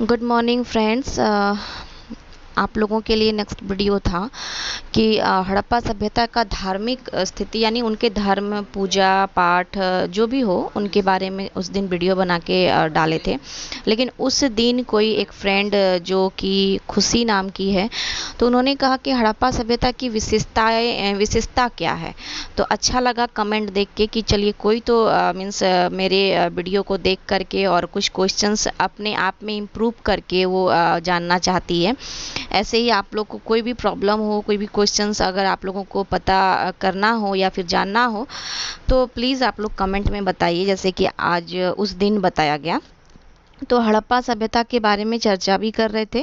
Good morning friends. आप लोगों के लिए नेक्स्ट वीडियो था कि हड़प्पा सभ्यता का धार्मिक स्थिति यानी उनके धर्म पूजा पाठ जो भी हो उनके बारे में उस दिन वीडियो बना के डाले थे। लेकिन उस दिन कोई एक फ्रेंड जो कि खुशी नाम की है, तो उन्होंने कहा कि हड़प्पा सभ्यता की विशेषता क्या है। तो अच्छा लगा कमेंट देख के कि चलिए कोई तो मीन्स मेरे वीडियो को देख करके और कुछ क्वेश्चंस अपने आप में इम्प्रूव करके वो जानना चाहती है। ऐसे ही आप लोग को कोई भी प्रॉब्लम हो, कोई भी क्वेश्चंस अगर आप लोगों को पता करना हो या फिर जानना हो, तो प्लीज़ आप लोग कमेंट में बताइए, जैसे कि आज उस दिन बताया गया। तो हड़प्पा सभ्यता के बारे में चर्चा भी कर रहे थे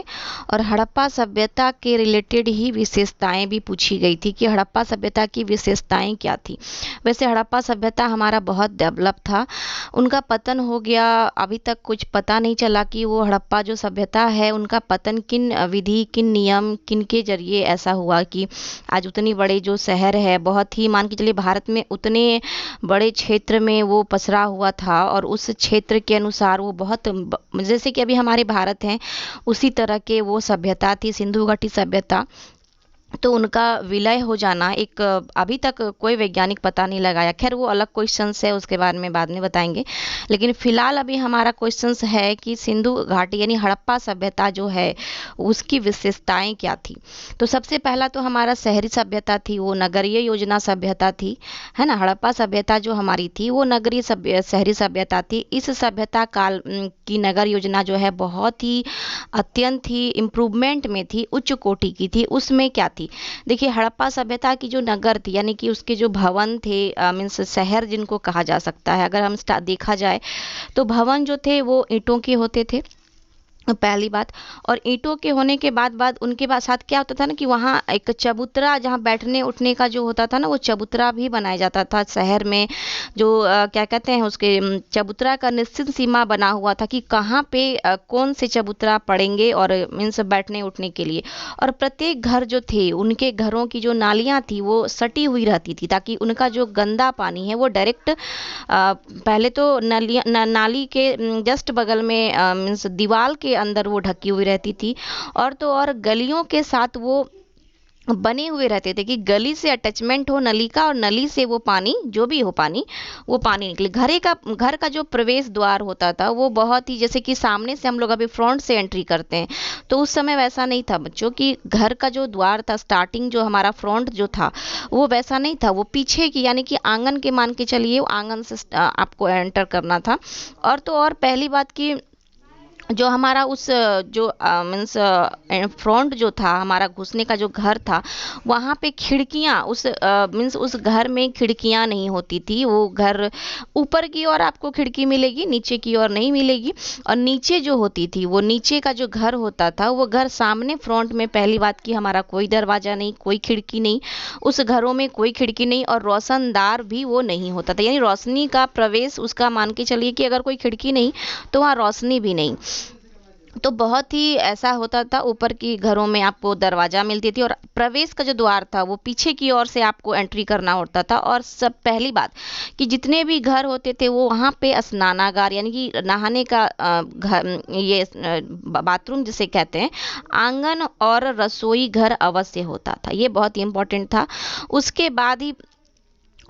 और हड़प्पा सभ्यता के रिलेटेड ही विशेषताएं भी पूछी गई थी कि हड़प्पा सभ्यता की विशेषताएं क्या थी। वैसे हड़प्पा सभ्यता हमारा बहुत डेवलप था, उनका पतन हो गया, अभी तक कुछ पता नहीं चला कि वो हड़प्पा जो सभ्यता है उनका पतन किन विधि, किन नियम, किन के जरिए ऐसा हुआ कि आज उतनी बड़े जो शहर है, बहुत ही मान के चलिए भारत में उतने बड़े क्षेत्र में वो पसरा हुआ था और उस क्षेत्र के अनुसार वो बहुत जैसे कि अभी हमारे भारत हैं उसी तरह के वो सभ्यता थी, सिंधु घाटी सभ्यता। तो उनका विलय हो जाना एक अभी तक कोई वैज्ञानिक पता नहीं लगाया। खैर वो अलग क्वेश्चंस है, उसके बारे में बाद में बताएंगे। लेकिन फिलहाल अभी हमारा क्वेश्चंस है कि सिंधु घाटी यानी हड़प्पा सभ्यता जो है उसकी विशेषताएं क्या थी। तो सबसे पहला तो हमारा शहरी सभ्यता थी, वो नगरीय योजना सभ्यता थी, है ना। हड़प्पा सभ्यता जो हमारी थी वो नगरीय शहरी सभ्यता थी। इस सभ्यता काल की नगर योजना जो है बहुत ही अत्यंत ही इम्प्रूवमेंट में थी, उच्च कोटि की थी। उसमें क्या थी, देखिए हड़प्पा सभ्यता की जो नगर थी यानी कि उसके जो भवन थे, मीन्स शहर जिनको कहा जा सकता है, अगर हम देखा जाए तो भवन जो थे वो ईंटों के होते थे, पहली बात। और ईंटों के होने के बाद उनके बाद साथ क्या होता था ना कि वहाँ एक चबूतरा, जहाँ बैठने उठने का जो होता था ना, वो चबूतरा भी बनाया जाता था शहर में। जो क्या कहते हैं उसके चबूतरा का निश्चित सीमा बना हुआ था कि कहाँ पे कौन से चबूतरा पड़ेंगे और मीन्स बैठने उठने के लिए। और प्रत्येक घर जो थे उनके घरों की जो नालियाँ थी वो सटी हुई रहती थी, ताकि उनका जो गंदा पानी है वो डायरेक्ट पहले तो नाली के जस्ट बगल में मीन्स दीवार के अंदर वो ढकी हुई रहती थी। और तो और गलियों के साथ वो बने हुए रहते थे कि गली से अटैचमेंट हो नली का, और नली से वो पानी जो भी हो पानी वो पानी निकले। घर का जो प्रवेश द्वार होता था वो बहुत ही, जैसे कि सामने से हम लोग अभी फ्रंट से एंट्री करते हैं, तो उस समय वैसा नहीं था बच्चों की। घर का जो द्वार था, स्टार्टिंग जो हमारा फ्रंट जो था वो वैसा नहीं था, वो पीछे की यानी कि आंगन के मान के चलिए, आंगन से आपको एंटर करना था। और तो और पहली बात की जो हमारा उस जो मीन्स फ्रंट जो था हमारा घुसने का जो घर था, वहाँ पे खिड़कियाँ उस मीन्स उस घर में खिड़कियाँ नहीं होती थी। वो घर ऊपर की ओर आपको खिड़की मिलेगी, नीचे की ओर नहीं मिलेगी। और नीचे जो होती थी, वो नीचे का जो घर होता था, वो घर सामने फ्रंट में पहली बात की हमारा कोई दरवाज़ा नहीं, कोई खिड़की नहीं, उस घरों में कोई खिड़की नहीं, और रोशनदार भी वो नहीं होता था। यानी रोशनी का प्रवेश उसका मान के चलिए कि अगर कोई खिड़की नहीं तो वहाँ रोशनी भी नहीं। तो बहुत ही ऐसा होता था, ऊपर की घरों में आपको दरवाजा मिलती थी और प्रवेश का जो द्वार था वो पीछे की ओर से आपको एंट्री करना होता था। और सब पहली बात कि जितने भी घर होते थे वो वहाँ पे स्नानागार यानी कि नहाने का घर, ये बाथरूम जिसे कहते हैं, आंगन और रसोई घर अवश्य होता था। ये बहुत ही इम्पोर्टेंट था। उसके बाद ही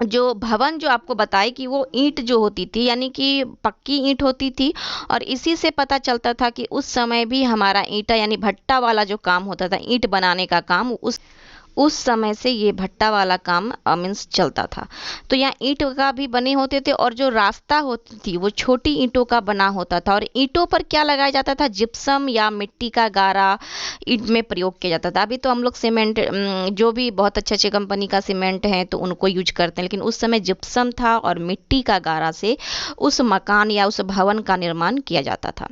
जो भवन जो आपको बताए कि वो ईंट जो होती थी यानी कि पक्की ईंट होती थी। और इसी से पता चलता था कि उस समय भी हमारा ईंटा यानी भट्टा वाला जो काम होता था, ईंट बनाने का काम, उस समय से ये भट्टा वाला काम मीन्स चलता था। तो यहाँ ईंट का भी बने होते थे, और जो रास्ता होती थी वो छोटी ईंटों का बना होता था। और ईंटों पर क्या लगाया जाता था, जिप्सम या मिट्टी का गारा ईंट में प्रयोग किया जाता था। अभी तो हम लोग सीमेंट जो भी बहुत अच्छे अच्छे कंपनी का सीमेंट है तो उनको यूज करते हैं, लेकिन उस समय जिप्सम था और मिट्टी का गारा से उस मकान या उस भवन का निर्माण किया जाता था।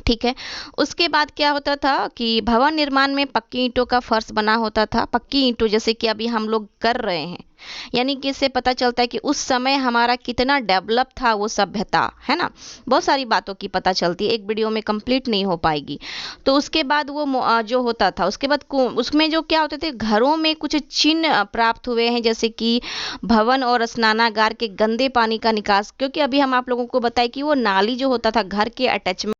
ठीक है। उसके बाद क्या होता था कि भवन निर्माण में पक्की ईंटों का फर्श बना होता था। पक्की ईंटों जैसे कि अभी हम लोग कर रहे हैं, यानी कि इससे पता चलता है कि उस समय हमारा कितना डेवलप था वो सभ्यता, है ना। बहुत सारी बातों की पता चलती है, एक वीडियो में कंप्लीट नहीं हो पाएगी। तो उसके बाद वो जो होता था, उसके बाद उसमें जो क्या होते थे, घरों में कुछ चिन्ह प्राप्त हुए हैं, जैसे कि भवन और स्नानागार के गंदे पानी का निकास। क्योंकि अभी हम आप लोगों को बताएं कि वो नाली जो होता था घर के अटैचमेंट